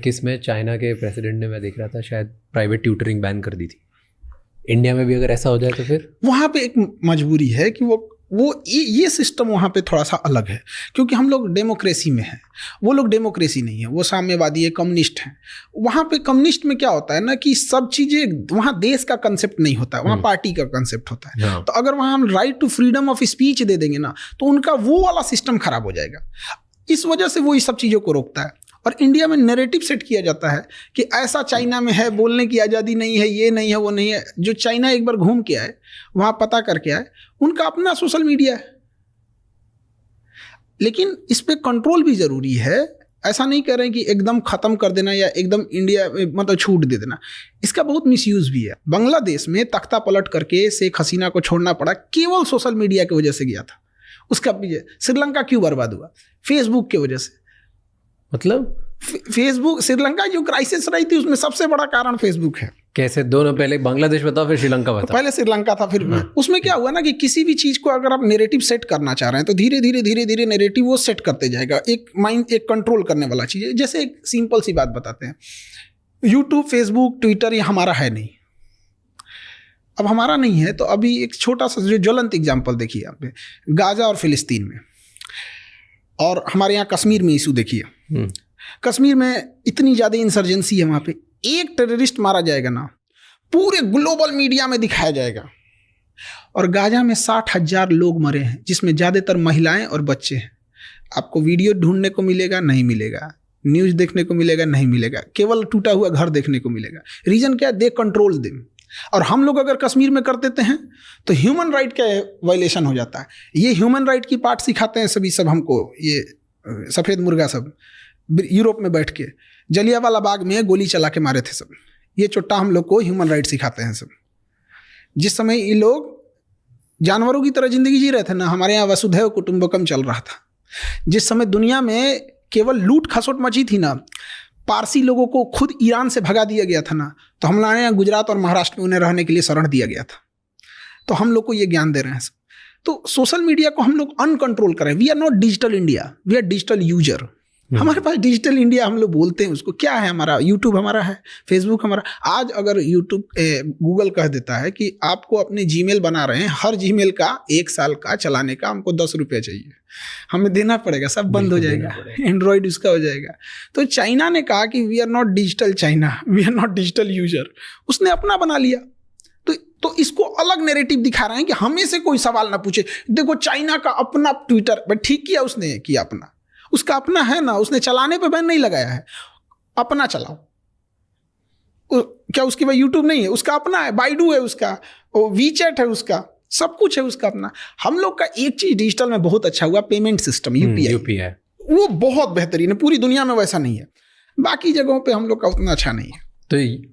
2021 में चाइना के प्रेसिडेंट ने, मैं देख रहा था, शायद प्राइवेट ट्यूटरिंग बैन कर दी थी। इंडिया में भी अगर ऐसा हो जाए तो फिर वहाँ पे एक मजबूरी है कि वो ये सिस्टम वहाँ पे थोड़ा सा अलग है, क्योंकि हम लोग डेमोक्रेसी में हैं, वो लोग डेमोक्रेसी नहीं है, वो साम्यवादी है, कम्युनिस्ट हैं। वहाँ पे कम्युनिस्ट में क्या होता है ना कि सब चीज़ें, वहाँ देश का कंसेप्ट नहीं होता है, वहाँ पार्टी का कंसेप्ट होता है। तो अगर वहाँ हम right to freedom of speech दे देंगे ना, तो उनका वो वाला सिस्टम खराब हो जाएगा। इस वजह से वो इस सब चीज़ों को रोकता है। और इंडिया में नैरेटिव सेट किया जाता है कि ऐसा चाइना में है, बोलने की आज़ादी नहीं है, ये नहीं है, वो नहीं है। जो चाइना एक बार घूम के आए, वहाँ पता करके आए, उनका अपना सोशल मीडिया है, लेकिन इस पे कंट्रोल भी ज़रूरी है। ऐसा नहीं कह रहे हैं कि एकदम ख़त्म कर देना या एकदम इंडिया मतलब छूट दे देना, इसका बहुत मिसयूज़ भी है। बांग्लादेश में तख्ता पलट करके शेख हसीना को छोड़ना पड़ा, केवल सोशल मीडिया की वजह से गया था। उसका श्रीलंका क्यों बर्बाद हुआ? फेसबुक की वजह से। मतलब फेसबुक, श्रीलंका जो क्राइसिस रही थी उसमें सबसे बड़ा कारण फेसबुक है। कैसे? दोनों, पहले बांग्लादेश बताओ फिर श्रीलंका बताओ। पहले श्रीलंका था, फिर उसमें क्या हुआ ना कि किसी भी चीज़ को अगर आप नैरेटिव सेट करना चाह रहे हैं तो धीरे धीरे नैरेटिव वो सेट करते जाएगा। एक माइंड, एक कंट्रोल करने वाला चीज़ है। जैसे एक सिंपल सी बात बताते हैं, यूट्यूब, फेसबुक, ट्विटर ये हमारा है नहीं। अब हमारा नहीं है तो अभी एक छोटा सा जो ज्वलंत एग्जाम्पल देखिए यहाँ पे, गाजा और फिलिस्तीन में, और हमारे यहाँ कश्मीर में इशू देखिए। कश्मीर में इतनी ज़्यादा इंसर्जेंसी है, वहाँ पे एक टेररिस्ट मारा जाएगा ना, पूरे ग्लोबल मीडिया में दिखाया जाएगा। और गाजा में 60,000 लोग मरे हैं, जिसमें ज़्यादातर महिलाएं और बच्चे हैं। आपको वीडियो ढूंढने को मिलेगा? नहीं मिलेगा। न्यूज़ देखने को मिलेगा? नहीं मिलेगा। केवल टूटा हुआ घर देखने को मिलेगा। रीज़न क्या है? They control them. और हम लोग अगर कश्मीर में कर देते हैं तो ह्यूमन राइट का वायलेशन हो जाता है। ये ह्यूमन राइट की पार्ट सिखाते हैं सब हमको, ये सफ़ेद मुर्गा सब यूरोप में बैठ के जलियांवाला बाग में गोली चला के मारे थे सब। ये चुट्टा हम लोग को ह्यूमन राइट सिखाते हैं सब। जिस समय ये लोग जानवरों की तरह ज़िंदगी जी रहे थे ना, हमारे यहाँ वसुधैव कुटुंबकम चल रहा था। जिस समय दुनिया में केवल लूट खसोट मची थी ना, पारसी लोगों को खुद ईरान से भगा दिया गया था ना, तो हमारे यहाँ गुजरात और महाराष्ट्र में उन्हें रहने के लिए शरण दिया गया था। तो हम लोग को ये ज्ञान दे रहे हैं सब। तो सोशल मीडिया को हम लोग अनकंट्रोल करें। We are not digital India, we are digital user. हमारे पास डिजिटल इंडिया हम लोग बोलते हैं उसको, क्या है हमारा? यूट्यूब हमारा है, फेसबुक हमारा। आज अगर यूट्यूब, गूगल कह देता है कि आपको अपने जीमेल बना रहे हैं, हर जीमेल का 1 साल का चलाने का हमको 10 रुपये चाहिए, हमें देना पड़ेगा, सब बंद हो जाएगा, एंड्रॉयड उसका हो जाएगा। तो चाइना ने कहा कि we are not digital China, we are not digital user. उसने अपना बना लिया। तो इसको अलग नैरेटिव दिखा रहे हैं कि हमें से कोई सवाल ना पूछे। देखो चाइना का अपना ट्विटर, बट ठीक किया उसने, किया अपना, उसका अपना है ना, उसने चलाने पे बैन नहीं लगाया है, अपना चलाओ। क्या उसकी भाई यूट्यूब नहीं है? उसका अपना है, बाइडू है उसका, वीचैट है उसका, सब कुछ है उसका अपना। हम लोग का एक चीज डिजिटल में बहुत अच्छा हुआ, पेमेंट सिस्टम, यूपीआई, वो बहुत बेहतरीन है। पूरी दुनिया में वैसा नहीं है, बाकी जगहों पे हम लोग का उतना अच्छा नहीं है। तो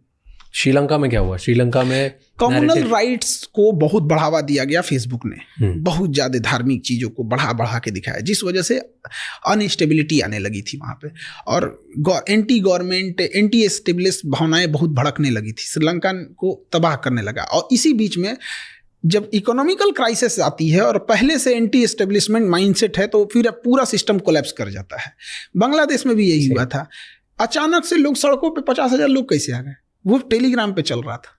श्रीलंका में क्या हुआ? श्रीलंका में कम्युनल राइट्स को बहुत बढ़ावा दिया गया फेसबुक ने, बहुत ज़्यादा धार्मिक चीज़ों को बढ़ा के दिखाया, जिस वजह से अनस्टेबिलिटी आने लगी थी वहाँ पे, और एंटी गवर्नमेंट, एंटी एस्टेब्लिश भावनाएं बहुत भड़कने लगी थी, श्रीलंका को तबाह करने लगा। और इसी बीच में जब इकोनॉमिकल क्राइसिस आती है और पहले से एंटी एस्टेब्लिशमेंट माइंडसेट है, तो फिर पूरा सिस्टम कोलैप्स कर जाता है। बांग्लादेश में भी यही हुआ था। अचानक से लोग सड़कों पे 50,000 लोग कैसे आ गए? वो टेलीग्राम पे चल रहा था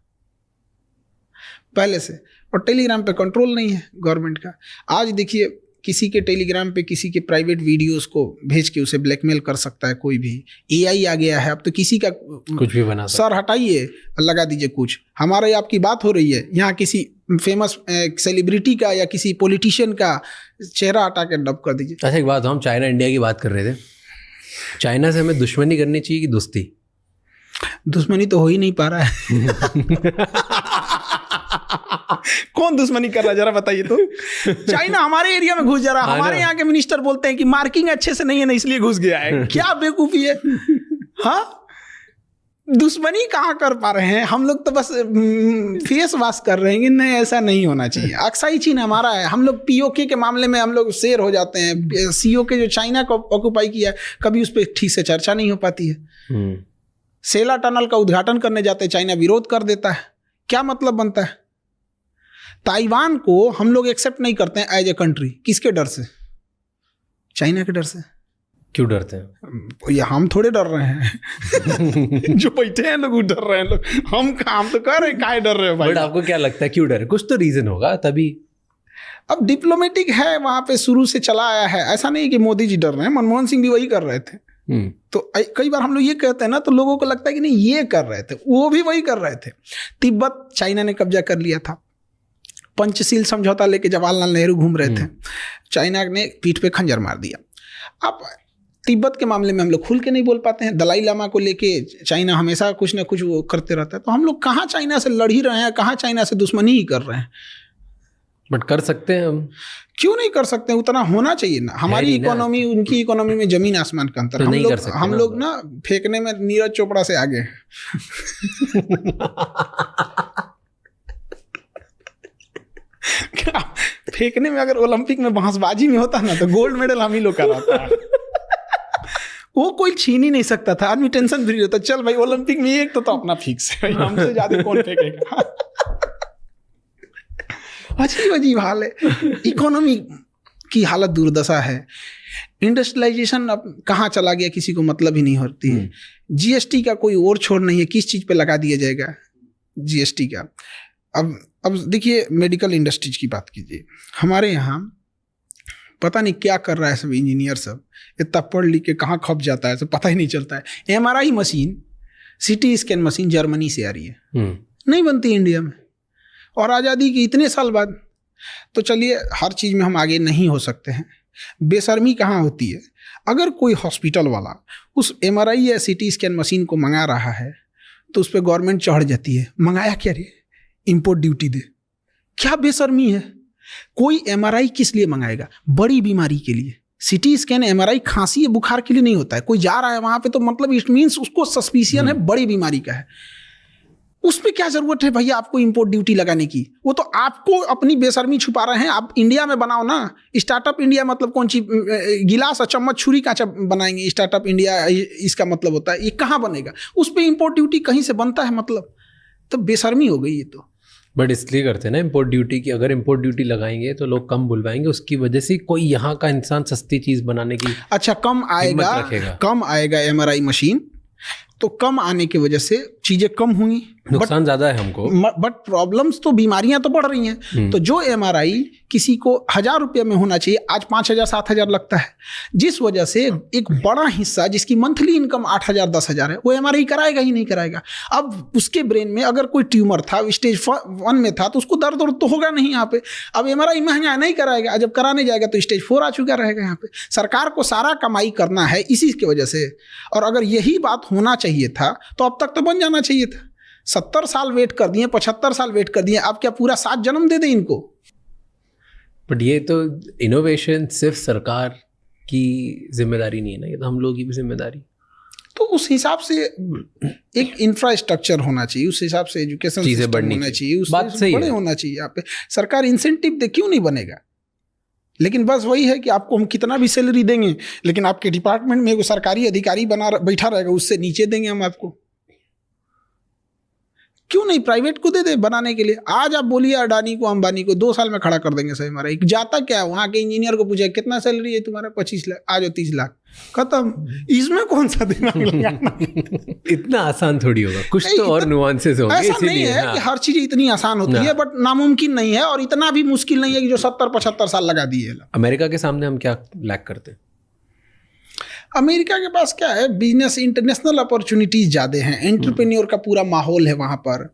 पहले से, और टेलीग्राम पे कंट्रोल नहीं है गवर्नमेंट का। आज देखिए, किसी के टेलीग्राम पे किसी के प्राइवेट वीडियोस को भेज के उसे ब्लैकमेल कर सकता है कोई भी। एआई आ गया है, अब तो किसी का कुछ भी बना, सर हटाइए, लगा दीजिए कुछ। हमारे आपकी बात हो रही है, यहाँ किसी फेमस सेलिब्रिटी का या किसी पॉलिटिशियन का चेहरा हटा के डब कर दीजिए। अच्छा, एक बात, हम चाइना इंडिया की बात कर रहे थे, चाइना से हमें दुश्मनी करनी चाहिए कि दोस्ती? दुश्मनी तो हो ही नहीं पा रहा है। कौन दुश्मनी कर रहा है जरा बताइए तो? चाइना हमारे एरिया में घुस जा रहा है। हमारे यहाँ के मिनिस्टर बोलते हैं कि मार्किंग अच्छे से नहीं है ना, इसलिए घुस गया है। क्या बेवकूफी है? हाँ, दुश्मनी कहाँ कर पा रहे हैं हम लोग? तो बस फेस वॉश कर रहे हैं कि नहीं, ऐसा नहीं होना चाहिए। अक्साई चीन हमारा है, हम लोग पीओके के मामले में हम लोग शेर हो जाते हैं। सीओके जो चाइना को ऑक्युपाई किया, कभी उस पर ठीक से चर्चा नहीं हो पाती है। सेला टनल का उद्घाटन करने जाते हैं, चाइना विरोध कर देता है। क्या मतलब बनता है? ताइवान को हम लोग एक्सेप्ट नहीं करते हैं एज ए कंट्री, किसके डर से? चाइना के डर से। क्यों डरते हैं? ये हम थोड़े डर रहे हैं जो बैठे हैं लोग वो डर रहे हैं लोग, हम तो कह रहे हैं काहे डर रहे हो भाई। बट आपको क्या लगता है क्यों डर है? कुछ तो रीजन होगा तभी। अब डिप्लोमेटिक है वहां पे, शुरू से चला आया है, ऐसा नहीं है कि मोदी जी डर रहे हैं, मनमोहन सिंह भी वही कर रहे थे। तो कई बार हम लोग ये कहते हैं ना तो लोगों को लगता है कि नहीं ये कर रहे थे, वो भी वही कर रहे थे। तिब्बत चाइना ने कब्जा कर लिया था, पंचशील समझौता लेके जवाहरलाल नेहरू घूम रहे थे, चाइना ने पीठ पे खंजर मार दिया। अब तिब्बत के मामले में हम लोग खुल के नहीं बोल पाते हैं, दलाई लामा को लेके चाइना हमेशा कुछ ना कुछ वो करते रहता है, तो हम लोग कहाँ चाइना से लड़ ही रहे हैं, कहाँ चाइना से दुश्मनी ही कर रहे हैं। बट कर सकते हैं हम, क्यों नहीं कर सकते? उतना होना चाहिए ना। हमारी इकोनॉमी उनकी इकोनॉमी में जमीन आसमान का अंतर। तो हम लोग ना फेंकने में नीरज चोपड़ा से आगे हैं। फेंकने में अगर ओलंपिक में बांसबाजी में होता ना तो गोल्ड मेडल हम ही लोग का रहता है। वो कोई छीन ही नहीं सकता था, आदमी टेंशन फ्री रहता, चल भाई ओलंपिक में एक तो अपना फिक्स है, हमसे ज्यादा कौन फेंकेगा। अजीब अजीब हाल है, इकोनॉमी की हालत दुर्दशा है। इंडस्ट्रियलाइजेशन अब कहाँ चला गया किसी को मतलब ही नहीं होती है। जीएसटी का कोई और छोर नहीं है, किस चीज़ पे लगा दिया जाएगा जीएसटी का। अब देखिए मेडिकल इंडस्ट्रीज की बात कीजिए, हमारे यहाँ पता नहीं क्या कर रहा है सब इंजीनियर सब, इतना पढ़ लिख के कहाँ खप जाता है सब पता ही नहीं चलता है। MRI machine, CT scan machine Germany से आ रही है, नहीं बनती इंडिया में, और आज़ादी के इतने साल बाद। तो चलिए हर चीज़ में हम आगे नहीं हो सकते हैं। बेशर्मी कहाँ होती है, अगर कोई हॉस्पिटल वाला उस एमआरआई या सीटी स्कैन मशीन को मंगा रहा है तो उस पर गवर्नमेंट चढ़ जाती है, मंगाया क्या रे, इंपोर्ट ड्यूटी दे। क्या बेशर्मी है। कोई एमआरआई किस लिए मंगाएगा? बड़ी बीमारी के लिए। सीटी स्कैन एमआरआई खांसी या बुखार के लिए नहीं होता है। कोई जा रहा है वहाँ पे तो मतलब इट मीन्स उसको सस्पिशियन है बड़ी बीमारी का है। उसमें क्या जरूरत है भैया आपको इंपोर्ट ड्यूटी लगाने की? वो तो आपको अपनी बेशर्मी छुपा रहे हैं। आप इंडिया में बनाओ ना। स्टार्टअप इंडिया मतलब कौन सी गिलास और चम्मच छुरी कांचा बनाएंगे? स्टार्टअप इंडिया इसका मतलब होता है, ये कहाँ बनेगा? उस पर इंपोर्ट ड्यूटी कहीं से बनता है मतलब? तो बेशर्मी हो गई ये तो। बट इसलिए करते हैं ना इंपोर्ट ड्यूटी की, अगर इंपोर्ट ड्यूटी लगाएंगे तो लोग कम बुलवाएंगे, उसकी वजह से कोई यहाँ का इंसान सस्ती चीज़ बनाने की अच्छा कम आएगा एमआरआई मशीन, तो कम आने की वजह से चीज़ें कम होंगी, नुकसान ज़्यादा है हमको। बट प्रॉब्लम्स तो बीमारियां तो बढ़ रही हैं। तो जो एमआरआई किसी को 1000 रुपये में होना चाहिए आज 5000 7000 लगता है, जिस वजह से एक बड़ा हिस्सा जिसकी मंथली इनकम 8000 10000 है वो एमआरआई कराएगा ही नहीं कराएगा। अब उसके ब्रेन में अगर कोई ट्यूमर था, स्टेज 1 में था, तो उसको दर्द तो होगा नहीं यहाँ पे। अब एमआरआई महंगा नहीं कराएगा, जब कराने जाएगा तो स्टेज 4 आ चुका रहेगा यहाँ पे। सरकार को सारा कमाई करना है इसी की वजह से। और अगर यही बात होना चाहिए था तो अब तक तो बन जाना चाहिए था। 70 साल वेट कर दिए, 75 साल वेट कर दिए, अब क्या पूरा 7 जन्म दे दें इनको? बट ये तो इनोवेशन सिर्फ सरकार की जिम्मेदारी नहीं है ना, ये तो हम लोग की भी जिम्मेदारी। तो उस हिसाब से एक इंफ्रास्ट्रक्चर होना चाहिए, उस हिसाब से एजुकेशन चीजें बढ़नी होना चाहिए, उस बात सही बड़े होना चाहिए। यहाँ पे सरकार इंसेंटिव दे, क्यों नहीं बनेगा? लेकिन बस वही है कि आपको हम कितना भी सैलरी देंगे, लेकिन आपके डिपार्टमेंट में एक सरकारी अधिकारी बैठा रहेगा, उससे नीचे देंगे हम आपको। क्यों नहीं प्राइवेट को दे दे बनाने के लिए? आज आप बोलिए अडानी को, अंबानी को 2 साल में खड़ा कर देंगे। सही हमारा जाता क्या है, वहाँ के इंजीनियर को पूछे कितना सैलरी है तुम्हारा? 25 लाख, आ जाओ 30 लाख, खत्म। इसमें कौन सा दिमाग लगाना? इतना आसान थोड़ी होगा, कुछ तो और नुआंसेस होंगे। ऐसा नहीं है कि हर चीज इतनी आसान होती है, बट नामुमकिन नहीं है, और इतना भी मुश्किल नहीं है कि जो 70-75 साल लगा दिए। अमेरिका के सामने हम क्या लैक करते हैं? अमेरिका के पास क्या है, बिजनेस इंटरनेशनल अपॉर्चुनिटीज ज़्यादा हैं, एंटरप्रेन्योर का पूरा माहौल है वहाँ पर,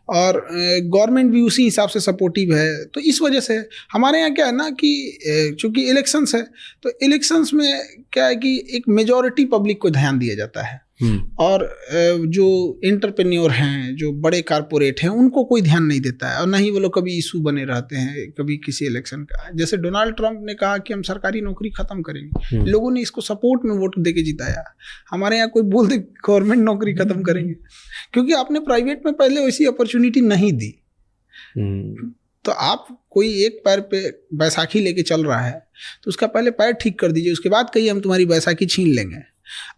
और गवर्नमेंट भी उसी हिसाब से सपोर्टिव है। तो इस वजह से हमारे यहाँ क्या है ना कि चूँकि इलेक्शंस है, तो इलेक्शंस में क्या है कि एक मेजॉरिटी पब्लिक को ध्यान दिया जाता है, और जो एंटरप्रेन्योर हैं, जो बड़े कारपोरेट हैं, उनको कोई ध्यान नहीं देता है, और ना ही वो लोग कभी इशू बने रहते हैं कभी किसी इलेक्शन का। जैसे डोनाल्ड ट्रंप ने कहा कि हम सरकारी नौकरी खत्म करेंगे, लोगों ने इसको सपोर्ट में वोट दे के जिताया। हमारे यहाँ कोई बोल दे गवर्नमेंट नौकरी खत्म करेंगे, क्योंकि आपने प्राइवेट में पहले वैसी अपॉर्चुनिटी नहीं दी। तो आप कोई एक पैर पे बैसाखी लेके चल रहा है तो उसका पहले पैर ठीक कर दीजिए, उसके बाद कहिए हम तुम्हारी बैसाखी छीन लेंगे।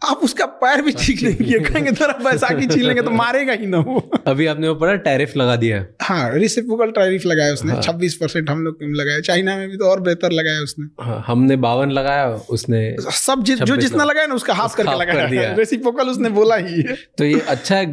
आप उसका पैर भी ठीक नहीं किए, कहेंगे तेरा बैसाखी छीन लेंगे तो मारेगा ही ना वो। अभी आपने वो पढ़ा टैरिफ लगा दिया है। हाँ, रेसिप्रोकल टैरिफ लगाया उसने। हाँ। 26% हम लोग लगाया। चाइना में भी तो और बेहतर लगाया उसने। हाँ, हमने 52 लगाया, उसने सब जो जितना लगाया ना उसका हाफ करके हाफ कर लगाया दिया। है। रेसिप्रोकल उसने बोला ही है। तो ये अच्छा है